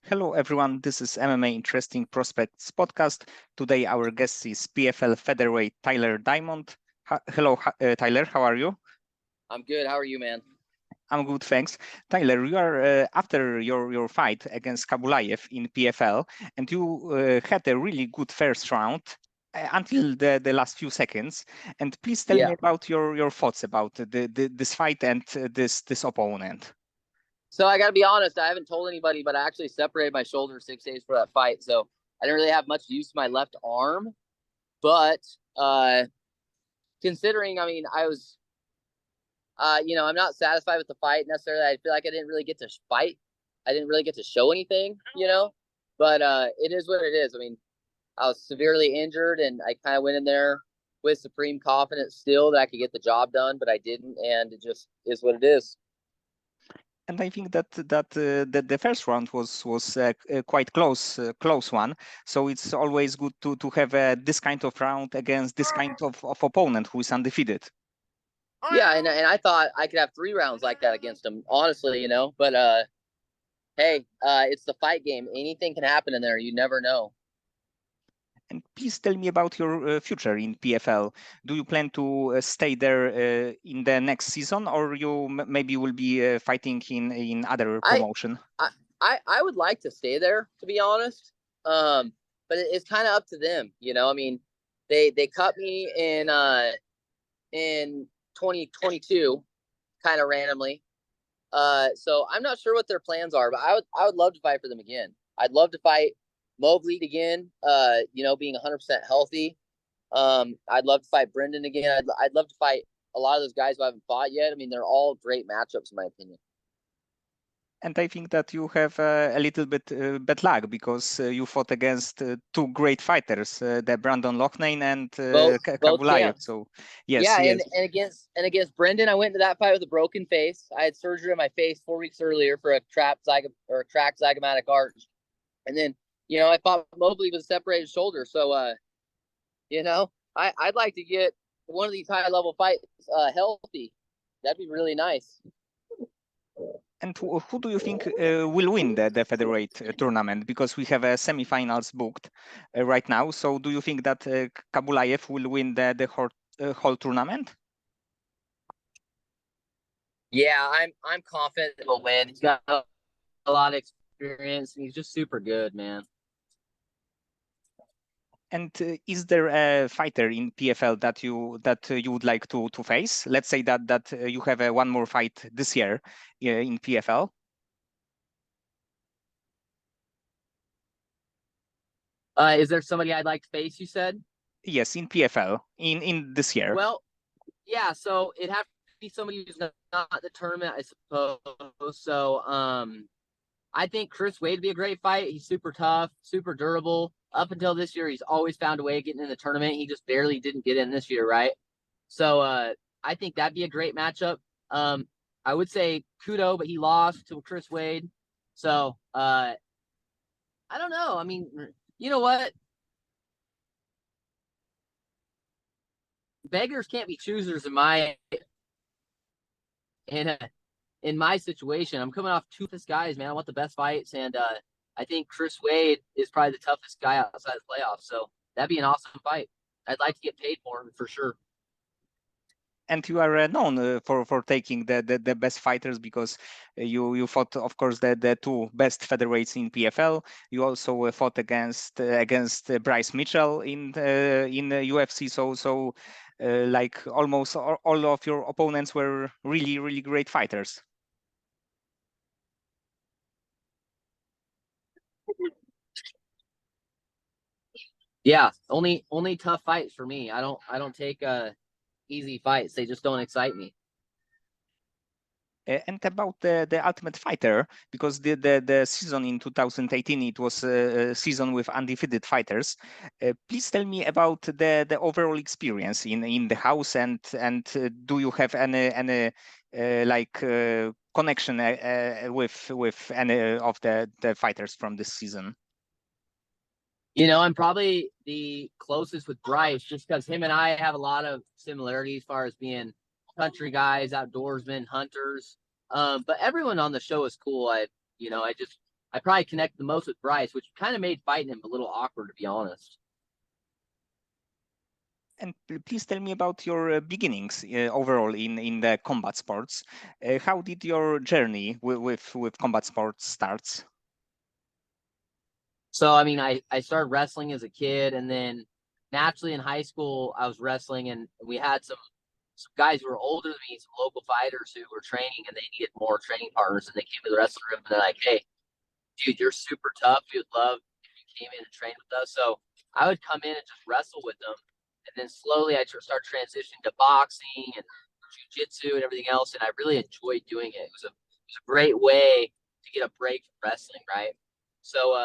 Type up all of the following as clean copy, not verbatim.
Hello, everyone. This is MMA Interesting Prospects podcast. Today, our guest is PFL featherweight Tyler Diamond. Hello, Tyler. How are you? I'm good. How are you, man? I'm good, thanks. Tyler, you are after your fight against Kabulaev in PFL, and you had a really good first round until the last few seconds. And please tell me Yeah. about your thoughts about this fight and this opponent. So I got to be honest, I haven't told anybody, but I actually separated my shoulder 6 days for that fight. So I didn't really have much use of my left arm. But considering, I mean, I was, I'm not satisfied with the fight necessarily. I feel like I didn't really get to fight. I didn't really get to show anything, but it is what it is. I mean, I was severely injured and I kind of went in there with supreme confidence still that I could get the job done, but I didn't. And it just is what it is. And I think that the first round was quite close one. So it's always good to have this kind of round against this kind of opponent who is undefeated. Yeah, and I thought I could have 3 rounds like that against him, honestly, But hey, it's the fight game. Anything can happen in there. You never know. And please tell me about your future in PFL. Do you plan to stay there in the next season, or you maybe will be fighting in other I, promotion? I would like to stay there, to be honest. But it's kind of up to them, I mean, they cut me in 2022, kind of randomly. So I'm not sure what their plans are, but I would love to fight for them again. I'd love to fight Mobley again. Being 100% healthy. I'd love to fight Brendan again. I'd love to fight a lot of those guys who I haven't fought yet. I mean, they're all great matchups in my opinion. And I think that you have a little bit bad luck because you fought against two great fighters, the Brandon Loughnane and Both Kabulaev. champs. So yes, Yeah, yes. and against Brendan, I went into that fight with a broken face. I had surgery on my face 4 weeks earlier for a cracked zygomatic arch, and then I fought Mobley with a separated shoulder. So I'd like to get one of these high level fights healthy. That'd be really nice. And who do you think will win the featherweight tournament? Because we have semifinals booked right now. So do you think that Kabulaev will win the whole tournament? Yeah, I'm confident he'll win. He's got a lot of experience, and he's just super good, man. And is there a fighter in PFL that you would like to face? Let's say that you have one more fight this year in PFL. Is there somebody I'd like to face? You said. Yes, in PFL in this year. Well, yeah. So it'd have to be somebody who's not the tournament, I suppose. So I think Chris Wade would be a great fight. He's super tough, super durable. Up until this year, he's always found a way of getting in the tournament. He just barely didn't get in this year, right? So I think that'd be a great matchup. I would say Kudo, but he lost to Chris Wade. So I don't know. I mean, you know what? Beggars can't be choosers in in my situation. I'm coming off two toughest guys, man. I want the best fights, and I think Chris Wade is probably the toughest guy outside the playoffs. So that'd be an awesome fight. I'd like to get paid for him for sure. And you are known for taking the best fighters because you fought, of course, the two best featherweights in PFL. You also fought against Bryce Mitchell in UFC. So like almost all of your opponents were really great fighters. Yeah, only tough fights for me. I don't take easy fights. They just don't excite me. And about the Ultimate Fighter, because the season in 2018, it was a season with undefeated fighters. Please tell me about the overall experience in the house, and do you have any connection with any of the fighters from this season? I'm probably the closest with Bryce just because him and I have a lot of similarities as far as being country guys, outdoorsmen, hunters. But everyone on the show is cool. I I probably connected the most with Bryce, which kind of made fighting him a little awkward, to be honest. And please tell me about your beginnings overall in the combat sports. How did your journey with combat sports starts? So I mean, I started wrestling as a kid, and then naturally in high school I was wrestling, and we had some guys who were older than me, some local fighters who were training, and they needed more training partners, and they came to the wrestling room and they're like, "Hey, dude, you're super tough. We would love if you came in and trained with us." So I would come in and just wrestle with them, and then slowly I start transitioning to boxing and jujitsu and everything else, and I really enjoyed doing it. It was a great way to get a break from wrestling, right? So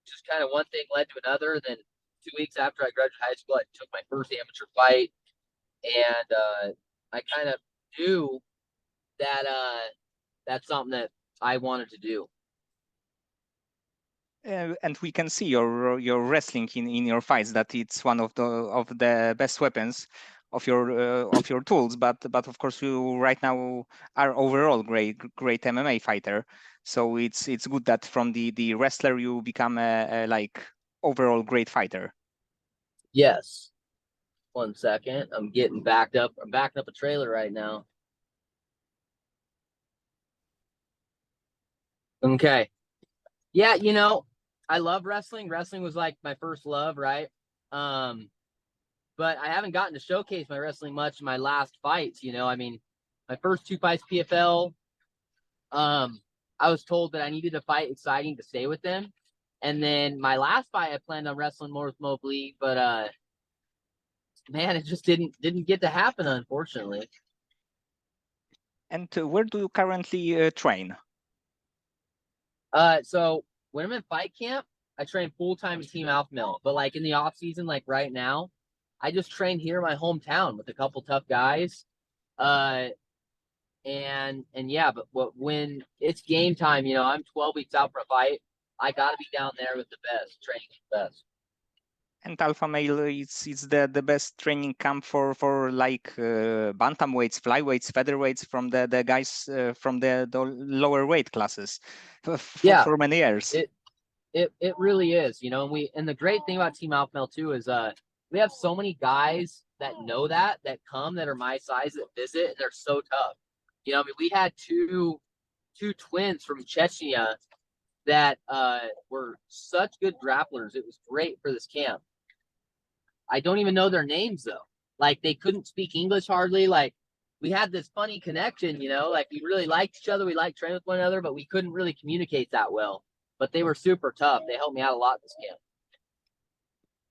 just kind of one thing led to another. Then 2 weeks after I graduated high school, I took my first amateur fight, and I kind of knew that that's something that I wanted to do. And we can see your wrestling in your fights, that it's one of the best weapons of your tools. But of course, you right now are overall great MMA fighter. So it's good that from the wrestler you become a like overall great fighter. Yes. 1 second. I'm getting backed up. I'm backing up a trailer right now. Okay. Yeah, I love wrestling. Wrestling was like my first love, right? But I haven't gotten to showcase my wrestling much in my last fights. I mean, my first 2 fights PFL, I was told that I needed to fight exciting to stay with them. And then my last fight, I planned on wrestling more with Mobley, but man, it just didn't get to happen, unfortunately. And where do you currently train? So when I'm in fight camp, I train full time at Team Alpha Mill. But like in the off season, like right now, I just train here in my hometown with a couple tough guys. And yeah, but when it's game time, I'm 12 weeks out for a fight. I got to be down there with the best, training with the best. And Alpha Male, it's the best training camp for like bantamweights, flyweights, featherweights from the guys from the lower weight classes Yeah, for many years. it really is, and the great thing about Team Alpha Male too is we have so many guys that know that come that are my size that visit, and they're so tough. I mean, we had two twins from Chechnya that were such good grapplers. It was great for this camp. I don't even know their names though. Like they couldn't speak English hardly. Like we had this funny connection, like we really liked each other. We liked training with one another, but we couldn't really communicate that well. But they were super tough. They helped me out a lot this camp.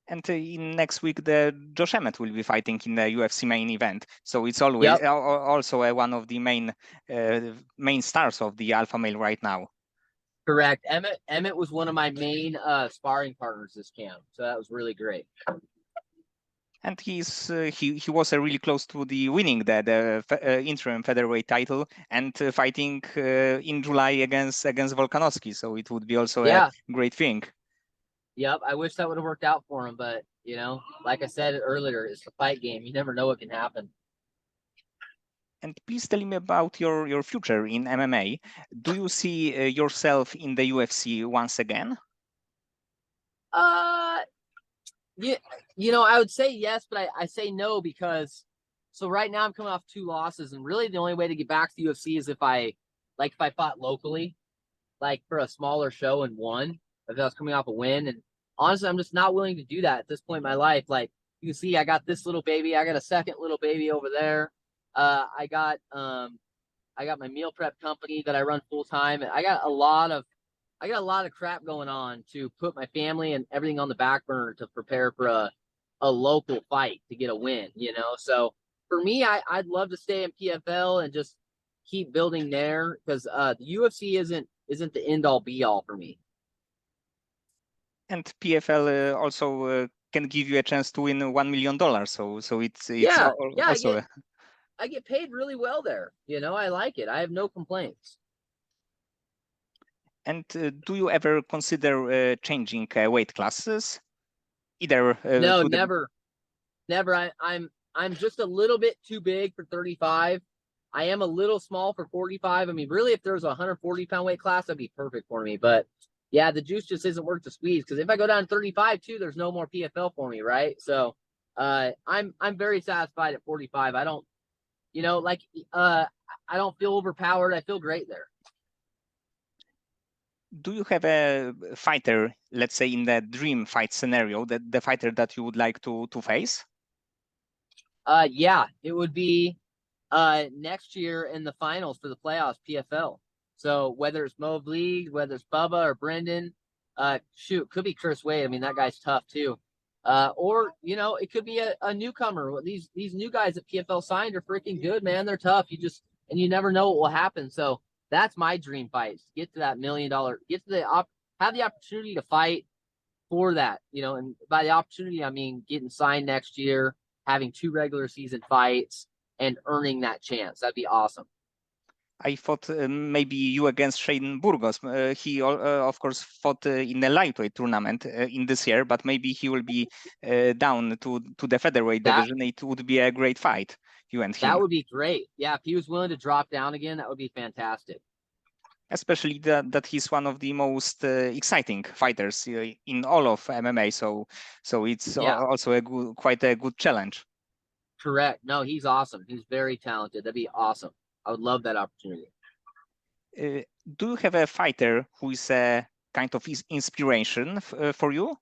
And in next week, the Josh Emmett will be fighting in the UFC main event. So it's always Yep, also one of the main stars of the Alpha Male right now. correct. Emmett was one of my main sparring partners this camp, so that was really great. And he was really close to the winning the interim featherweight title and fighting in July against Volkanovski. So it would be also a great thing. Yep, I wish that would have worked out for him, but like I said earlier, it's the fight game. You never know what can happen. And please tell me about your future in MMA. Do you see yourself in the UFC once again? Yeah, I would say yes, but I say no because so right now I'm coming off 2 losses, and really the only way to get back to the UFC is if I fought locally, like for a smaller show and won. If I was coming off a win, and honestly, I'm just not willing to do that at this point in my life. Like you can see, I got this little baby, I got a second little baby over there. I got my meal prep company that I run full time, and I got a lot of crap going on to put my family and everything on the back burner to prepare for a local fight to get a win, So for me, I'd love to stay in PFL and just keep building there because the UFC isn't the end all be all for me. And PFL also can give you a chance to win $1 million. So it's Yeah, also I get paid really well there. I like it. I have no complaints. And do you ever consider changing weight classes? Either No, to the never. I'm just a little bit too big for 35. I am a little small for 45. I mean, really, if there was a 140-pound weight class, that'd be perfect for me. But yeah, the juice just isn't worth the squeeze, because if I go down to 35 too, there's no more PFL for me, right? So I'm very satisfied at 45. I don't, like I don't feel overpowered. I feel great there. Do you have a fighter, let's say in the dream fight scenario, that the fighter that you would like to face? Yeah, it would be next year in the finals for the playoffs, PFL. So whether it's Mo Bleed, whether it's Bubba or Brendan, shoot, could be Chris Wade. I mean, that guy's tough too. Or it could be a newcomer. These new guys that PFL signed are freaking good, man. They're tough. You never know what will happen. So that's my dream fight. Get to that $1 million. Get to have the opportunity to fight for that. And by the opportunity, I mean getting signed next year, having 2 regular season fights, and earning that chance. That'd be awesome. I thought maybe you against Shane Burgos. He, of course, fought in the lightweight tournament in this year, but maybe he will be down to the featherweight division. It would be a great fight, you and him. That would be great. Yeah, if he was willing to drop down again, that would be fantastic. Especially that he's one of the most exciting fighters in all of MMA. So it's also quite a good challenge. Correct. No, he's awesome. He's very talented. That'd be awesome. I would love that opportunity. Do you have a fighter who is a kind of inspiration for you?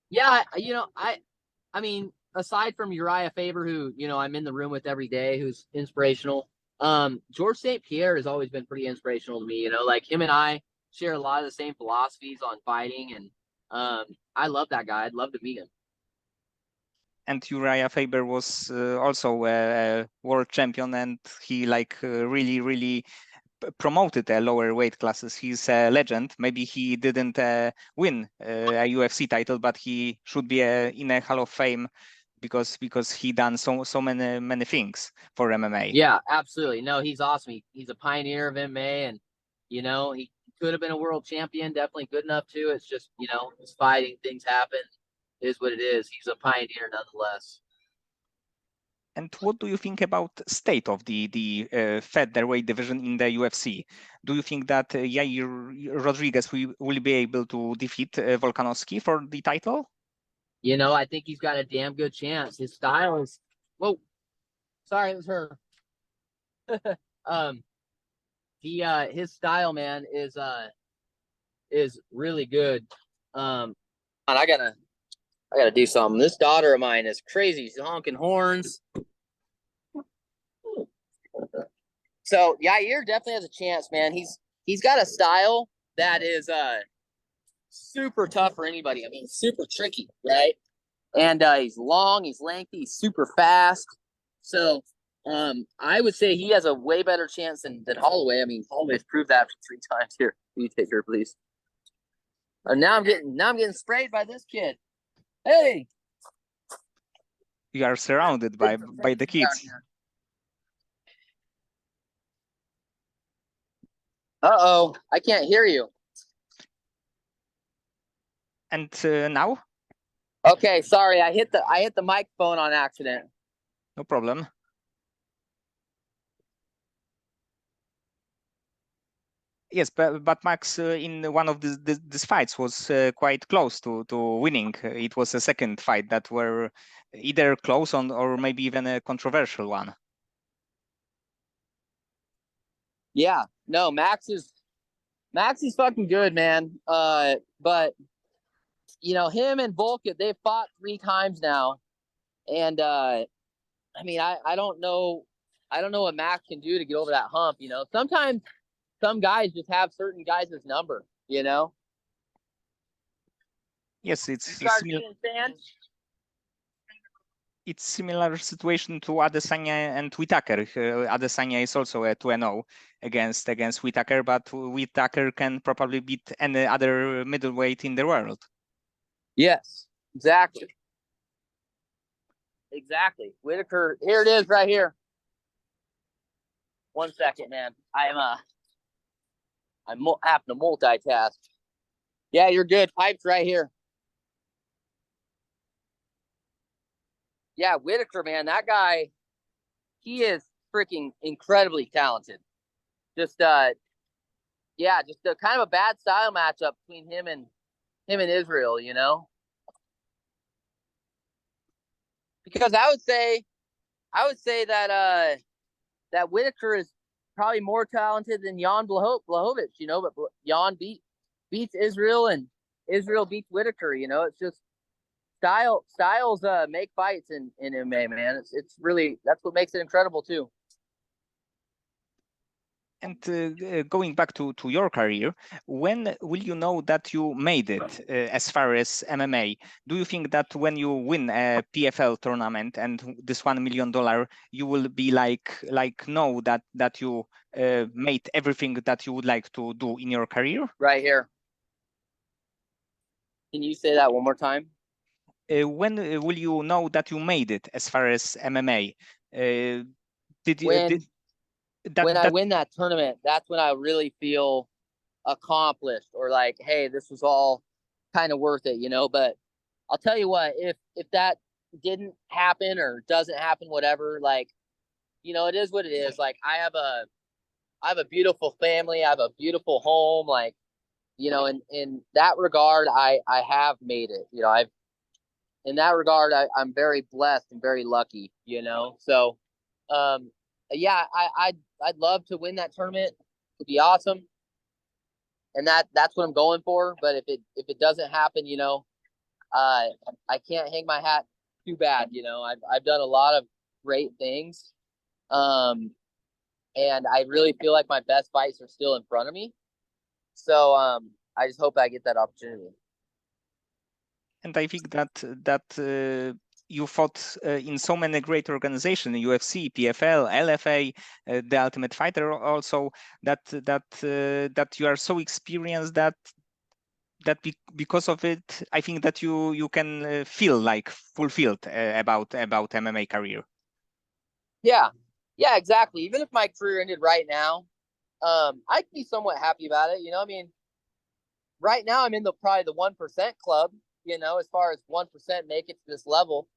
Yeah, I mean, aside from Uriah Faber, who I'm in the room with every day, who's inspirational. George St. Pierre has always been pretty inspirational to me. Like him and I share a lot of the same philosophies on fighting, and I love that guy. I'd love to meet him. And Uriah Faber was also a world champion, and he really promoted the lower weight classes. He's a legend. Maybe he didn't win a UFC title, but he should be in a Hall of Fame because he done so many things for MMA. Yeah, absolutely. No, he's awesome. He's a pioneer of MMA, and he could have been a world champion. Definitely good enough too. It's just it's fighting. Things happen. It is what it is. He's a pioneer nonetheless. And what do you think about state of the featherweight division in the UFC? Do you think that Yair Rodriguez will be able to defeat Volkanovski for the title? I think he's got a damn good chance. His style is. Whoa, sorry, it was her. His style, man, is really good. I gotta do something. This daughter of mine is crazy. She's honking horns. So Yair definitely has a chance, man. He's got a style that is super tough for anybody. I mean, super tricky, right? And he's long, he's lengthy, he's super fast. So I would say he has a way better chance than Holloway. I mean, Holloway's proved that 3 times. Here, can you take her, please? Now I'm getting sprayed by this kid. Hey, you are surrounded by the kids. Uh-oh, I can't hear you. And now? Okay, sorry, I hit the microphone on accident. No problem. Yes, but Max in one of these fights was quite close to winning. It was a second fight that were either close or maybe even a controversial one. Yeah, no, Max is fucking good, man. But him and Volk, they've fought 3 times now, and I mean, I don't know what Max can do to get over that hump. Sometimes some guys just have certain guys' number. Yes, it's similar situation to Adesanya and Whittaker. Adesanya is also a 2-0 against Whittaker, but Whittaker can probably beat any other middleweight in the world. Yes, exactly. Whittaker, here it is right here. 1 second, man. I'm having to multitask. Yeah, you're good. Pipe's right here. Yeah, Whittaker, man, that guy, he is freaking incredibly talented. Just just a kind of a bad style matchup between him and Israel, you know. Because I would say that that Whitaker is probably more talented than Jan Blachowicz, you know, but Jan beats Israel and Israel beats Whitaker, you know. It's just styles make fights in MMA, man. It's really, that's what makes it incredible too. And going back to your career, when will you know that you made it as far as MMA? Do you think that when you win a PFL tournament and this $1 million, you will be like know that you made everything that you would like to do in your career? Right here. Can you say that one more time? When will you know that you made it as far as MMA? Did you When I win that tournament, that's when I really feel accomplished, or like, hey, this was all kind of worth it, you know. But I'll tell you what, if that didn't happen or doesn't happen, whatever, like, you know, it is what it is. Like, I have a beautiful family, I have a beautiful home, like, you know, in that regard, I have made it. You know, I've in that regard, I'm very blessed and very lucky, you know. So yeah, I'd love to win that tournament. It'd be awesome. And that's what I'm going for. But if it doesn't happen, you know, I can't hang my hat too bad. You know, I've done a lot of great things. And I really feel like my best fights are still in front of me. So I just hope I get that opportunity. And I think that you fought in so many great organizations: UFC, PFL, LFA, the Ultimate Fighter. Also, that you are so experienced that because of it, I think that you can feel like fulfilled about MMA career. Yeah, yeah, exactly. Even if my career ended right now, I'd be somewhat happy about it. You know, I mean, right now I'm in probably the 1% club, you know, as far as 1% make it to this level.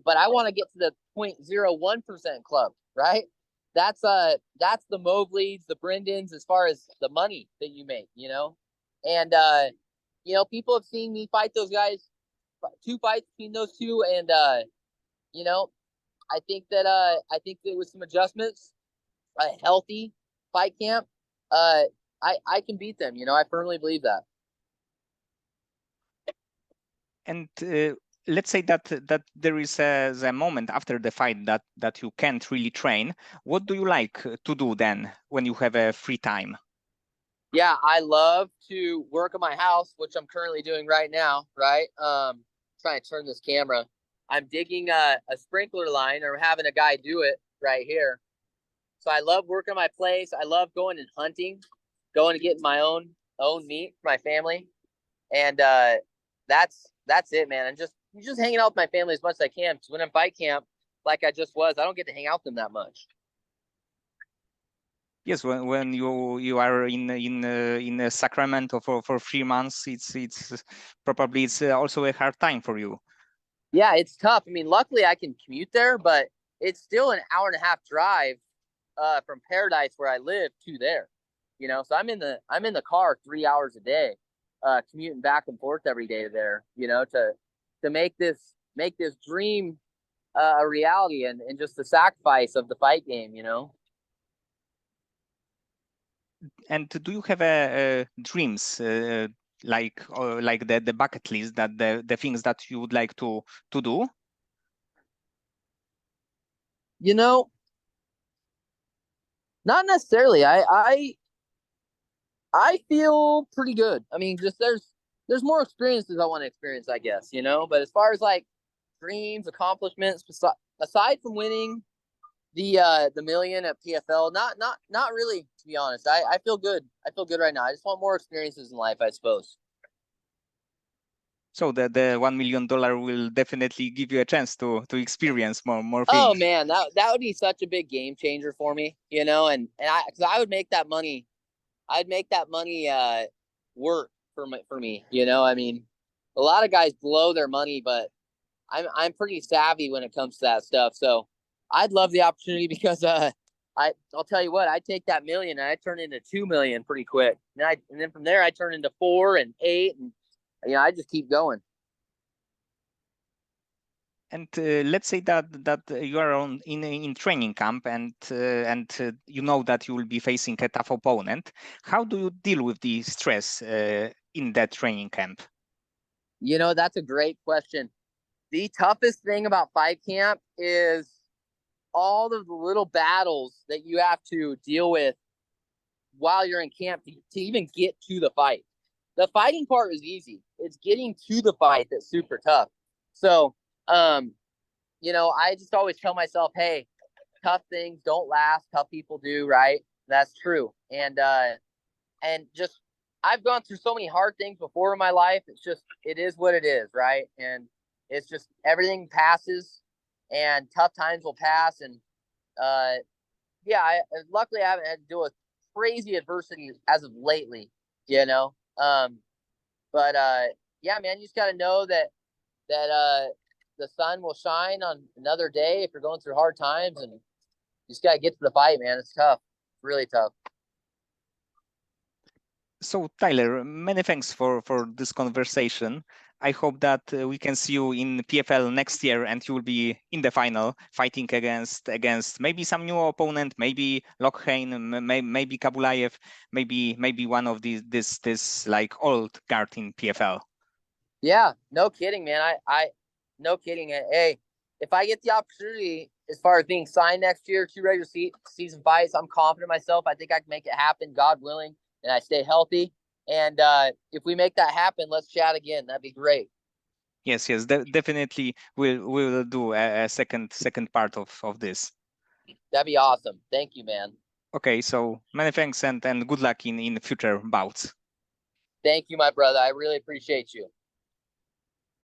But I want to get to the 0.01% club, right? That's the Mowglis, the Brendans, as far as the money that you make, you know. And you know, people have seen me fight those guys, 2 fights between those two, and you know, I think that with some adjustments, a healthy fight camp, I can beat them. You know, I firmly believe that. And let's say that there is a moment after the fight that you can't really train. What do you like to do then when you have a free time? Yeah, I love to work on my house, which I'm currently doing right now, right? Trying to turn this camera. I'm digging a sprinkler line, or having a guy do it right here. So I love working on my place. I love going and hunting, going to get my own meat for my family. And that's it, man. And just hanging out with my family as much as I can. Because when I'm fight camp, like I just was, I don't get to hang out with them that much. Yes, when you are in Sacramento for 3 months, it's probably it's also a hard time for you. Yeah, it's tough. I mean, luckily I can commute there, but it's still an hour and a half drive from Paradise, where I live, to there. You know, so I'm in the car 3 hours a day, commuting back and forth every day there. You know, to make this dream a reality, and just the sacrifice of the fight game. You know. And do you have a dreams like the bucket list, that the things that you would like to do? You know, not necessarily. I feel pretty good. I mean, just there's more experiences I want to experience, I guess, you know. But as far as like dreams, accomplishments, aside from winning the million at PFL, not really, to be honest. I feel good. I feel good right now. I just want more experiences in life, I suppose. So the $1 million will definitely give you a chance to experience more Oh things. man, that would be such a big game changer for me, you know. And because I would make that money, I'd make that money work for me. You know, I mean, a lot of guys blow their money, but I'm pretty savvy when it comes to that stuff. So I'd love the opportunity, because I'll tell you what, I take that million and I turn into 2 million pretty quick. And then from there I turn into 4 and 8, and I just keep going. And let's say that you are in training camp, and you know that you will be facing a tough opponent. How do you deal with the stress in that training camp? That's a great question. The toughest thing about fight camp is all of the little battles that you have to deal with while you're in camp to even get to the fight. The fighting part is easy. It's getting to the fight that's super tough. So, I just always tell myself, hey, tough things don't last. Tough people do, right? That's true. And just I've gone through so many hard things before in my life. It is what it is, right? And it's just everything passes, and tough times will pass. And luckily I haven't had to deal with crazy adversity as of lately, But yeah, man, you just got to know that the sun will shine on another day if you're going through hard times, and you just got to get to the fight, man. It's tough. It's really tough. So Tyler, many thanks for this conversation. I hope that we can see you in PFL next year, and you will be in the final, fighting against maybe some new opponent, maybe Lockheim, maybe Kabulaev, maybe one of this like old guard in PFL. Yeah, no kidding, man. I no kidding. Hey, if I get the opportunity as far as being signed next year, 2 regular season fights, I'm confident in myself. I think I can make it happen, God willing, and I stay healthy. And if we make that happen, let's chat again. That'd be great. Yes, definitely. We'll do a second part of this. That'd be awesome. Thank you, man. Okay, so many thanks, and good luck in future bouts. Thank you, my brother. I really appreciate you.